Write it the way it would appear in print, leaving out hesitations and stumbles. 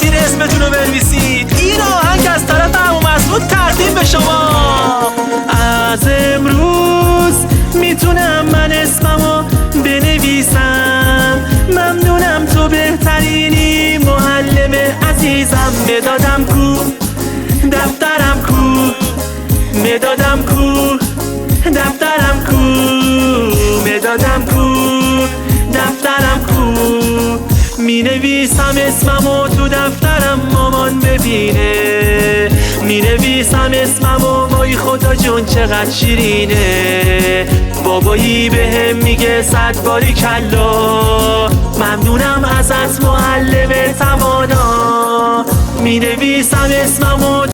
خواستین اسمتون رو بنویسید. این آهنگ از طرف عمو مسعود تقدیم به شما. از امروز میتونم من اسممو بنویسم. ممنونم تو بهترینی معلم عزیزم. مدادم کو دفترم کو، مدادم کو دفترم کو، مدادم کو دفترم کو. می نویسم اسممو تو دفترم مامان ببینه. می نویسم اسممو وای خدا جون چقدر شیرینه. بابایی بهم میگه 100 باری کلا. ممنونم ازت معلم توانا. می نویسم اسممو